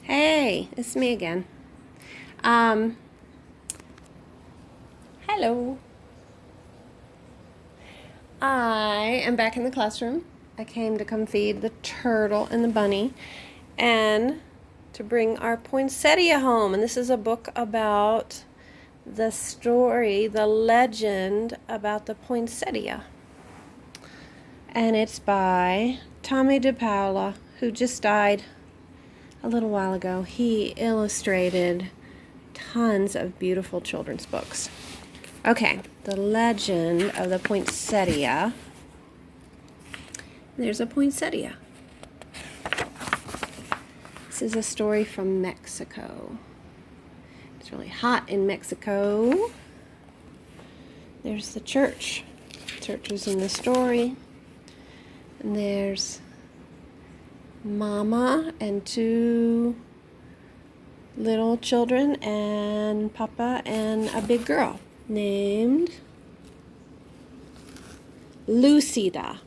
Hey, it's me again. Um, Hello. I am back in the classroom. I came to come feed the turtle and the bunny and to bring our poinsettia home. And this is a book about the story, the legend about the poinsettia. And it's by Tommy DePaola, who just died a little while ago. He illustrated tons of beautiful children's books. Okay, the legend of the poinsettia. There's a poinsettia. This is a story from Mexico. It's really hot in Mexico. There's the church. The church is in the story. And there's Mama and two little children and Papa and a big girl named Lucida.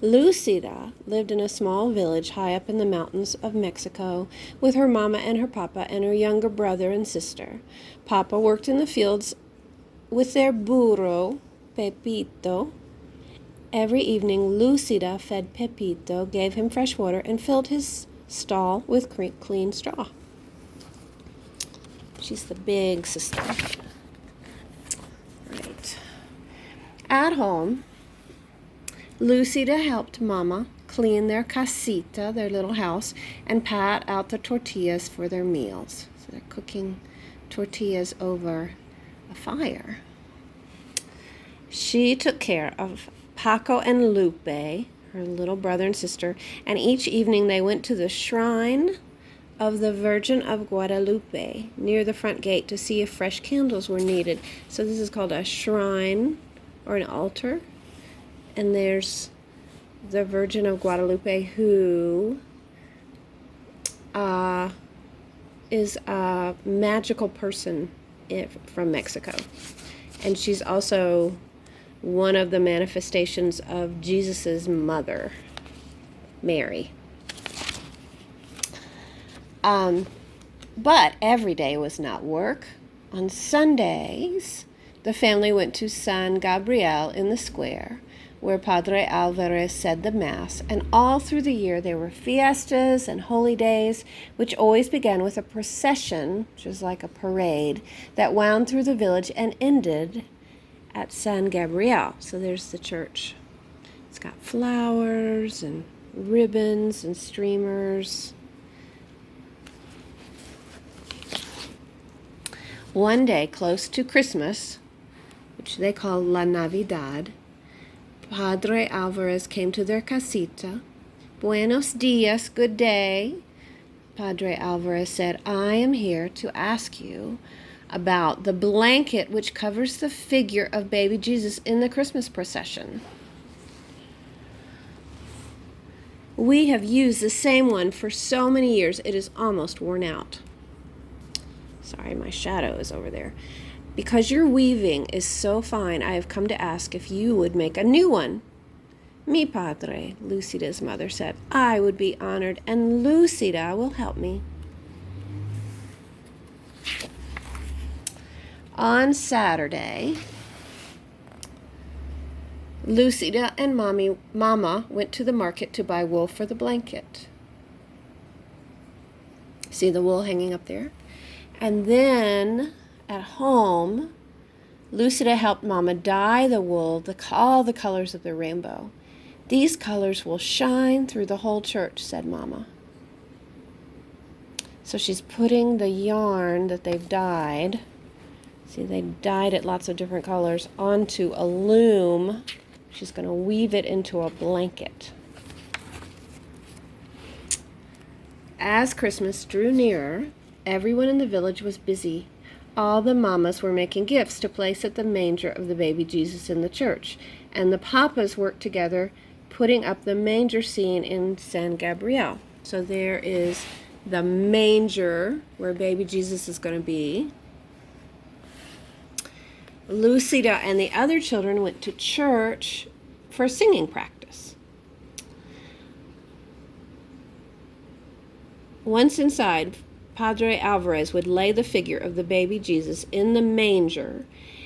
Lucida lived in a small village high up in the mountains of Mexico with her mama and her papa and her younger brother and sister. Papa worked in the fields with their burro, Pepito. Every evening, Lucida fed Pepito, gave him fresh water, and filled his stall with clean straw. She's the big sister. Right. At home, Lucida helped Mama clean their casita, their little house, and pat out the tortillas for their meals. So they're cooking tortillas over a fire. She took care of Paco and Lupe, her little brother and sister, and each evening they went to the shrine of the Virgin of Guadalupe near the front gate to see if fresh candles were needed. So this is called a shrine or an altar. And there's the Virgin of Guadalupe, who is a magical person from Mexico. And she's also one of the manifestations of Jesus's mother, Mary. But every day was not work. On Sundays, the family went to San Gabriel in the square, where Padre Alvarez said the Mass, and all through the year there were fiestas and holy days, which always began with a procession, which is like a parade, that wound through the village and ended at San Gabriel. So there's the church. It's got flowers and ribbons and streamers. One day, close to Christmas, which they call La Navidad, Padre Alvarez came to their casita. Buenos dias, good day. Padre Alvarez said, I am here to ask you about the blanket which covers the figure of baby Jesus in the Christmas procession. We have used the same one for so many years, it is almost worn out. Sorry, my shadow is over there. Because your weaving is so fine, I have come to ask if you would make a new one. Mi padre, Lucida's mother said. I would be honored, and Lucida will help me. On Saturday, Lucida and Mama went to the market to buy wool for the blanket. See the wool hanging up there? And then at home, Lucida helped Mama dye the wool, all the colors of the rainbow. These colors will shine through the whole church, said Mama. So she's putting the yarn that they've dyed, see they dyed it lots of different colors, onto a loom. She's going to weave it into a blanket. As Christmas drew nearer, everyone in the village was busy. All the mamas were making gifts to place at the manger of the baby Jesus in the church, and the papas worked together putting up the manger scene in San Gabriel. So there is the manger where baby Jesus is going to be. Lucida and the other children went to church for singing practice. Once inside, Padre Alvarez would lay the figure of the baby Jesus in the manger,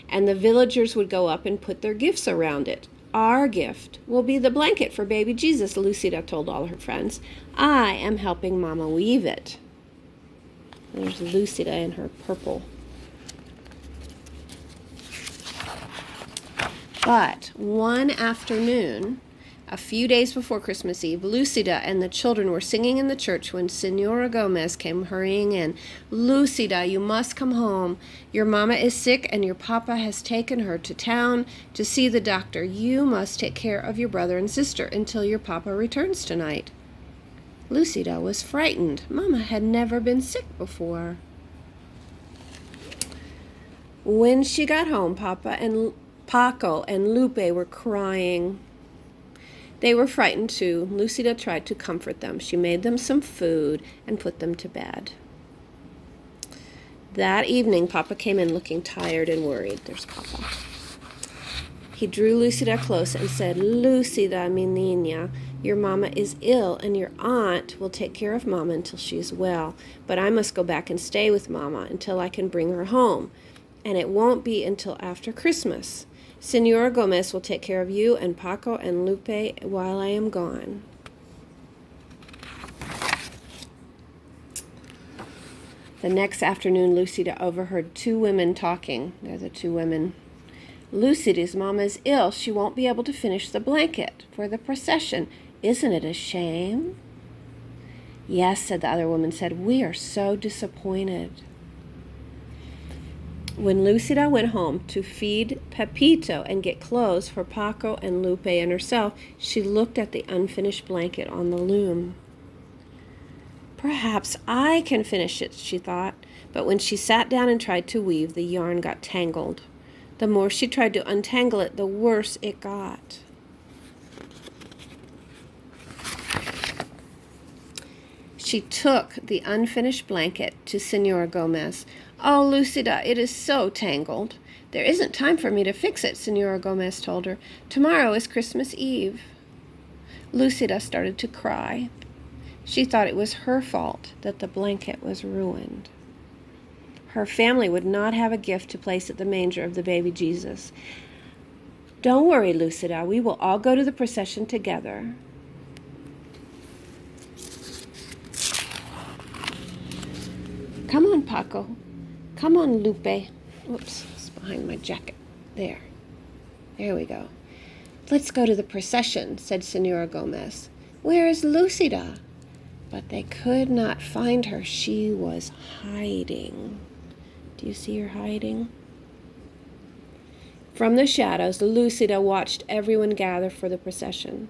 and the villagers would go up and put their gifts around it. Our gift will be the blanket for baby Jesus, Lucida told all her friends. I am helping Mama weave it. There's Lucida in her purple. But one afternoon, a few days before Christmas Eve, Lucida and the children were singing in the church when Senora Gomez came hurrying in. Lucida, you must come home. Your mama is sick and your papa has taken her to town to see the doctor. You must take care of your brother and sister until your papa returns tonight. Lucida was frightened. Mama had never been sick before. When she got home, Paco and Lupe were crying. They were frightened too. Lucida tried to comfort them. She made them some food and put them to bed. That evening, Papa came in looking tired and worried. There's Papa. He drew Lucida close and said, Lucida, mi niña, your mama is ill and your aunt will take care of mama until she's well. But I must go back and stay with mama until I can bring her home. And it won't be until after Christmas. Senora Gomez will take care of you and Paco and Lupe while I am gone. The next afternoon, Lucida overheard two women talking. They're the two women. Lucida's mama is ill. She won't be able to finish the blanket for the procession. Isn't it a shame? Yes, said the other woman, we are so disappointed. When Lucida went home to feed Pepito and get clothes for Paco and Lupe and herself, she looked at the unfinished blanket on the loom. Perhaps I can finish it, she thought, but when she sat down and tried to weave, the yarn got tangled. The more she tried to untangle it, the worse it got. She took the unfinished blanket to Senora Gomez. Oh, Lucida, it is so tangled. There isn't time for me to fix it, Senora Gomez told her. Tomorrow is Christmas Eve. Lucida started to cry. She thought it was her fault that the blanket was ruined. Her family would not have a gift to place at the manger of the baby Jesus. Don't worry, Lucida, we will all go to the procession together. Come on, Paco. Come on, Lupe. Oops, it's behind my jacket. There we go. Let's go to the procession, said Senora Gomez. Where is Lucida? But they could not find her. She was hiding. Do you see her hiding? From the shadows, Lucida watched everyone gather for the procession.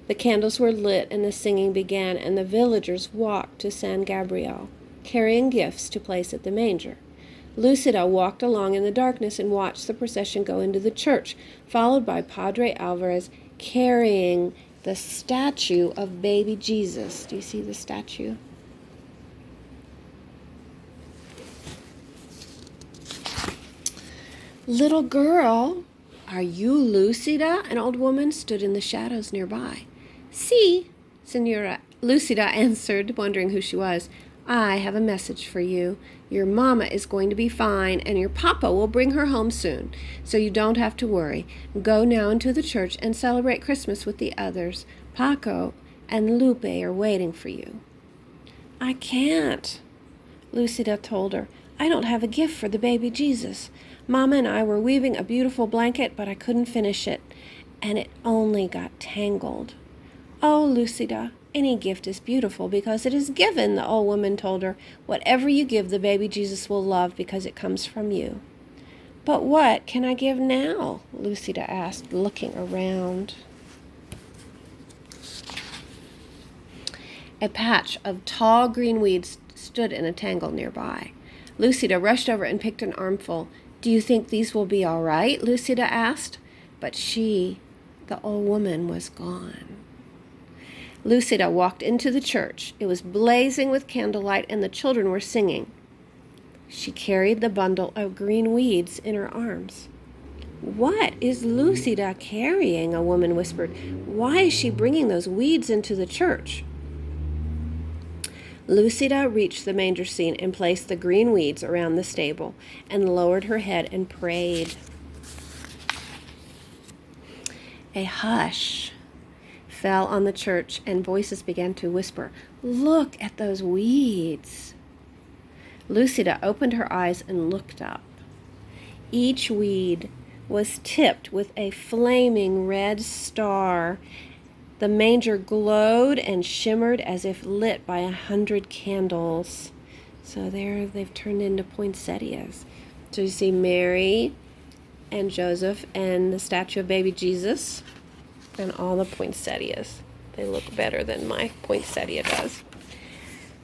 The candles were lit and the singing began, and the villagers walked to San Gabriel, carrying gifts to place at the manger. Lucida walked along in the darkness and watched the procession go into the church, followed by Padre Alvarez carrying the statue of baby Jesus. Do you see the statue? Little girl, are you Lucida? An old woman stood in the shadows nearby. Si, Senora Lucida answered, wondering who she was. I have a message for you. Your mama is going to be fine, and your papa will bring her home soon, so you don't have to worry. Go now into the church and celebrate Christmas with the others. Paco and Lupe are waiting for you. I can't, Lucida told her. I don't have a gift for the baby Jesus. Mama and I were weaving a beautiful blanket, but I couldn't finish it, and it only got tangled. Oh, Lucida, any gift is beautiful because it is given, the old woman told her. Whatever you give, the baby Jesus will love because it comes from you. But what can I give now? Lucida asked, looking around. A patch of tall green weeds stood in a tangle nearby. Lucida rushed over and picked an armful. Do you think these will be all right? Lucida asked. But she, the old woman, was gone. Lucida walked into the church. It was blazing with candlelight, and the children were singing. She carried the bundle of green weeds in her arms. What is Lucida carrying? A woman whispered. Why is she bringing those weeds into the church? Lucida reached the manger scene and placed the green weeds around the stable and lowered her head and prayed. A hush fell on the church, and voices began to whisper, "Look at those weeds." Lucida opened her eyes and looked up. Each weed was tipped with a flaming red star. The manger glowed and shimmered as if lit by 100 candles. So there they've turned into poinsettias. So you see Mary and Joseph and the statue of baby Jesus and all the poinsettias. They look better than my poinsettia does.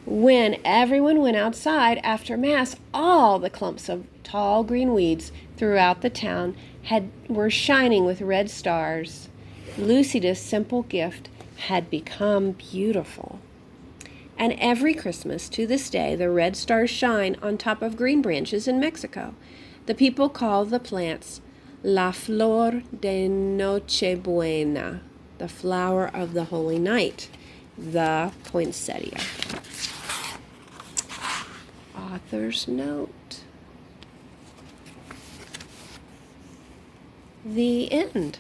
When everyone went outside after Mass, all the clumps of tall green weeds throughout the town were shining with red stars. Lucida's simple gift had become beautiful. And every Christmas to this day, the red stars shine on top of green branches in Mexico. The people call the plants La Flor de Nochebuena, the flower of the Holy Night, the poinsettia. Author's note. The end.